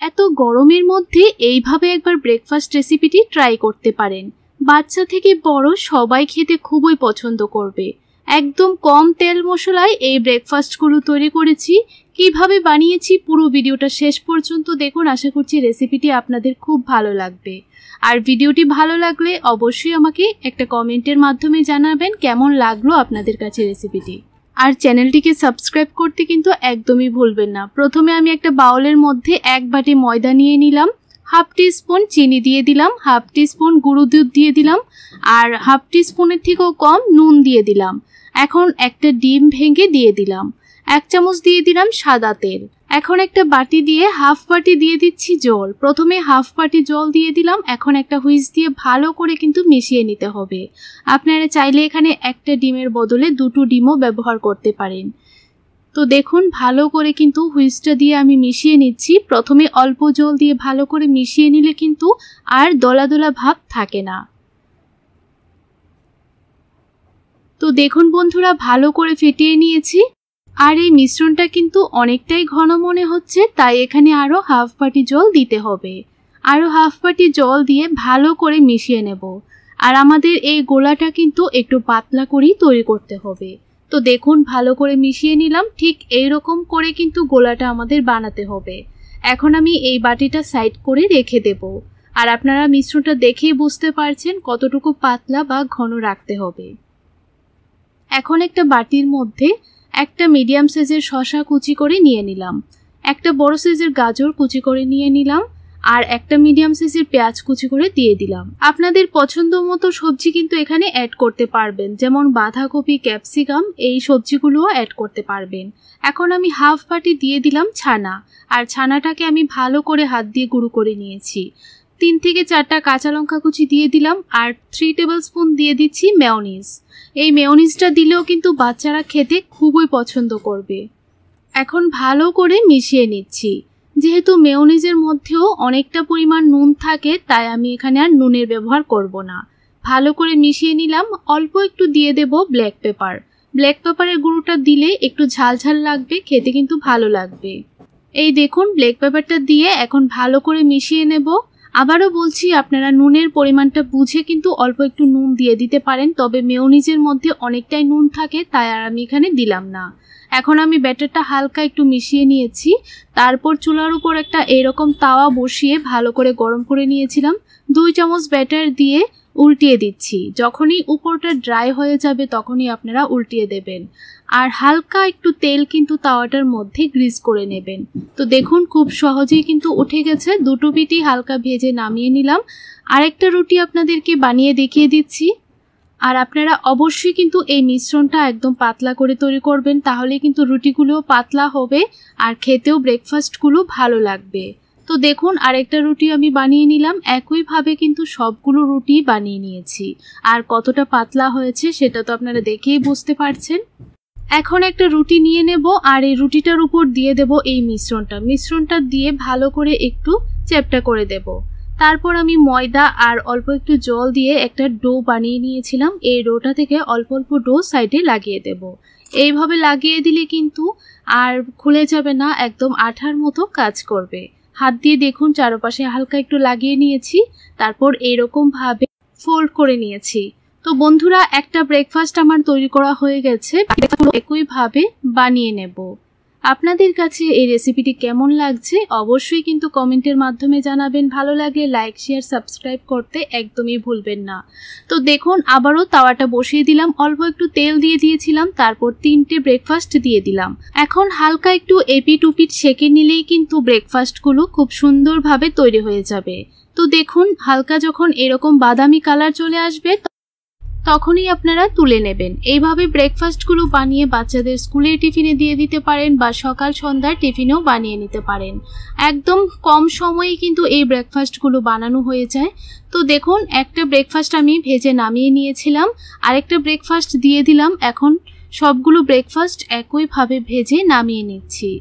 এত গরমের মধ্যে এইভাবে একবার ব্রেকফাস্ট রেসিপিটি ট্রাই করতে পারেন। বাচ্চা থেকে বড় সবাই খেতে খুবই পছন্দ করবে। একদম কম তেল মশলায় এই ব্রেকফাস্টগুলো তৈরি করেছি। কিভাবে বানিয়েছি পুরো ভিডিওটা শেষ পর্যন্ত দেখুন। আশা করছি রেসিপিটি আপনাদের খুব ভালো লাগবে। আর ভিডিওটি ভালো লাগলে অবশ্যই আমাকে একটা কমেন্টের মাধ্যমে জানাবেন কেমন লাগলো আপনাদের কাছে রেসিপিটি। আর চ্যানেলটিকে সাবস্ক্রাইব করতে কিন্তু একদমই ভুলবেন না। প্রথমে আমি একটা বাউলের মধ্যে 1 বাটি ময়দা নিয়ে নিলাম, হাফ টিস্পুন চিনি দিয়ে দিলাম, হাফ টিস্পুন গুঁড়ো দুধ দিয়ে দিলাম, আর হাফ টিস্পুনের থেকেও কম নুন দিয়ে দিলাম। এখন একটা ডিম ভেঙে দিয়ে দিলাম, 1 চামচ দিয়ে দিলাম সাদা তেল। এখন একটা বাটি দিয়ে হাফ বাটি দিয়ে দিচ্ছি জল। প্রথমে হাফ বাটি জল দিয়ে দিলাম। এখন একটা হুইস্ক দিয়ে ভালো করে কিন্তু মিশিয়ে নিতে হবে। আপনারা চাইলে এখানে একটা ডিমের বদলে 2টো ডিমও ব্যবহার করতে পারেন। তো দেখুন ভালো করে কিন্তু হুইস্কটা দিয়ে আমি মিশিয়ে নিচ্ছি। প্রথমে অল্প জল দিয়ে ভালো করে মিশিয়ে নিলে কিন্তু আর দলা দলা ভাব থাকে না। তো দেখুন বন্ধুরা ভালো করে ফেটিয়ে নিয়েছি। আর এই মিশ্রণটা কিন্তু অনেকটাই ঘন মনে হচ্ছে, তাই এখানে আরও হাফ বাটি জল দিতে হবে। আরও হাফ বাটি জল দিয়ে ভালো করে মিশিয়ে নেব। আর আমাদের এই গোলাটা কিন্তু একটু পাতলা করেই তৈরি করতে হবে। তো দেখুন ভালো করে মিশিয়ে নিলাম। ঠিক এইরকম করে কিন্তু গোলাটা আমাদের বানাতে হবে। এখন আমি এই বাটিটা সাইড করে রেখে দেব। আর আপনারা মিশ্রণটা দেখেই বুঝতে পারছেন কতটুকু পাতলা বা ঘন রাখতে হবে। এখন একটা বাটির মধ্যে একটা মিডিয়াম সাইজের শসা কুচি করে নিয়ে নিলাম, একটা বড় সাইজের গাজর কুচি করে নিয়ে নিলাম, আর একটা মিডিয়াম সাইজের পেঁয়াজ কুচি করে দিয়ে দিলাম। আপনাদের পছন্দ মতো সবজি কিন্তু এখানে অ্যাড করতে পারবেন, যেমন বাঁধাকপি, ক্যাপসিকাম, এই সবজিগুলোও অ্যাড করতে পারবেন। এখন আমি হাফ বাটি দিয়ে দিলাম ছানা, আর ছানাটাকে আমি ভালো করে হাত দিয়ে গুঁড়ো করে নিয়েছি। 3 থেকে 4টা কাঁচা লঙ্কা কুচি দিয়ে দিলাম, আর 3 টেবিলস্পুন দিয়ে দিচ্ছি মেয়োনিজ। এই মেয়োনিজটা দিলেও কিন্তু বাচ্চারা খেতে খুবই পছন্দ করবে। এখন ভালো করে মিশিয়ে নিচ্ছি। যেহেতু মেয়োনিজের মধ্যেও অনেকটা পরিমাণ নুন থাকে, তাই আমি এখানে আর নুনের ব্যবহার করব না। ভালো করে মিশিয়ে নিলাম। অল্প একটু দিয়ে দেব ব্ল্যাক পেপার। ব্ল্যাক পেপারের গুঁড়োটা দিলে একটু ঝাল ঝাল লাগবে, খেতে কিন্তু ভালো লাগবে। এই দেখুন ব্ল্যাক পেপারটা দিয়ে এখন ভালো করে মিশিয়ে নেব। আবারও বলছি, আপনারা নুনের পরিমাণটা বুঝে কিন্তু অল্প একটু নুন দিয়ে দিতে পারেন, তবে মেয়োনিজের মধ্যে অনেকটাই নুন থাকে, তাই আর আমি এখানে দিলাম না। এখন আমি ব্যাটারটা হালকা একটু মিশিয়ে নিয়েছি। তারপর চুলার উপর একটা এরকম তাওয়া বসিয়ে ভালো করে গরম করে নিয়েছিলাম। 2 চামচ ব্যাটার দিয়ে উল্টিয়ে দিচ্ছি। যখনই উপরটা ড্রাই হয়ে যাবে তখনই আপনারা উল্টিয়ে দেবেন। আর হালকা একটু তেল কিন্তু তাওয়াটার মধ্যে গ্রিজ করে নেবেন। তো দেখুন খুব সহজেই কিন্তু উঠে গেছে। 2টো পিঠি হালকা ভেজে নামিয়ে নিলাম। আরেকটা রুটি আপনাদেরকে বানিয়ে দেখিয়ে দিচ্ছি। আর আপনারা অবশ্যই কিন্তু এই মিশ্রণটা একদম পাতলা করে তৈরি করবেন, তাহলে কিন্তু রুটিগুলোও পাতলা হবে আর খেতেও ব্রেকফাস্টগুলো ভালো লাগবে। তো দেখুন আরেকটা রুটি আমি বানিয়ে নিলাম। একইভাবে কিন্তু সবগুলো রুটি বানিয়ে নিয়েছি। আর কতটা পাতলা হয়েছে সেটা তো আপনারা দেখেই বুঝতে পারছেন। এখন একটা রুটি নিয়ে নেব, আর এই রুটিটার উপর দিয়ে দেব এই মিশ্রণটা দিয়ে ভালো করে একটু চ্যাপ্টা করে দেব। তারপর আমি ময়দা আর অল্প একটু জল দিয়ে একটা ডো বানিয়ে নিয়েছিলাম। এই ডোটা থেকে অল্প অল্প ডো সাইডে লাগিয়ে দেব। এইভাবে লাগিয়ে দিলে কিন্তু আর খুলে যাবে না, একদম আঠার মতো কাজ করবে। হাত দিয়ে দেখুন চারপাশে হালকা একটু লাগিয়ে নিয়েছি। তারপর এইরকম ভাবে ফোল্ড করে নিয়েছি। তো বন্ধুরা একটা ব্রেকফাস্ট আমার তৈরি করা হয়ে গেছে। একইভাবে বানিয়ে নেব। আপনাদের কাছে এই রেসিপিটি কেমন লাগছে অবশ্যই কিন্তু কমেন্টের মাধ্যমে জানাবেন। ভালো লাগলে লাইক, শেয়ার, সাবস্ক্রাইব করতে একদমই ভুলবেন না। তো দেখুন আবারও তাওয়াটা বসিয়ে দিলাম, অল্প একটু তেল দিয়ে দিয়েছিলাম, তারপর 3টে ব্রেকফাস্ট দিয়ে দিলাম। এখন হালকা একটু এপিট উপিট সেঁকে নিলেই কিন্তু ব্রেকফাস্টগুলো খুব সুন্দরভাবে তৈরি হয়ে যাবে। তো দেখুন হালকা যখন এরকম বাদামি কালার চলে আসবে তখনই আপনারা তুলে নেবেন। এইভাবে ব্রেকফাস্টগুলো বানিয়ে বাচ্চাদের স্কুলের টিফিনে দিয়ে দিতে পারেন বা সকাল সন্ধ্যার টিফিনেও বানিয়ে নিতে পারেন। একদম কম সময়েই কিন্তু এই ব্রেকফাস্টগুলো বানানো হয়ে যায়। তো দেখুন একটা ব্রেকফাস্ট আমি ভেজে নামিয়ে নিয়েছিলাম, আরেকটা ব্রেকফাস্ট দিয়ে দিলাম। এখন সবগুলো ব্রেকফাস্ট একইভাবে ভেজে নামিয়ে নিচ্ছি।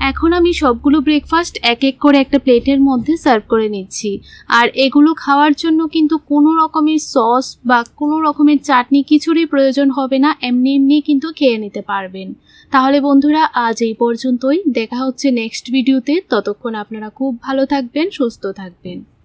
এখন আমি সবগুলো ব্রেকফাস্ট এক এক করে একটা প্লেটের মধ্যে সার্ভ করে নিচ্ছি। আর এগুলো খাওয়ার জন্য কিন্তু কোনো রকমের সস বা কোনো রকমের চাটনি কিছুরই প্রয়োজন হবে না, এমনি এমনি কিন্তু খেয়ে নিতে পারবেন। তাহলে বন্ধুরা আজ এই পর্যন্তই, দেখা হচ্ছে নেক্সট ভিডিওতে। ততক্ষণ আপনারা খুব ভালো থাকবেন, সুস্থ থাকবেন।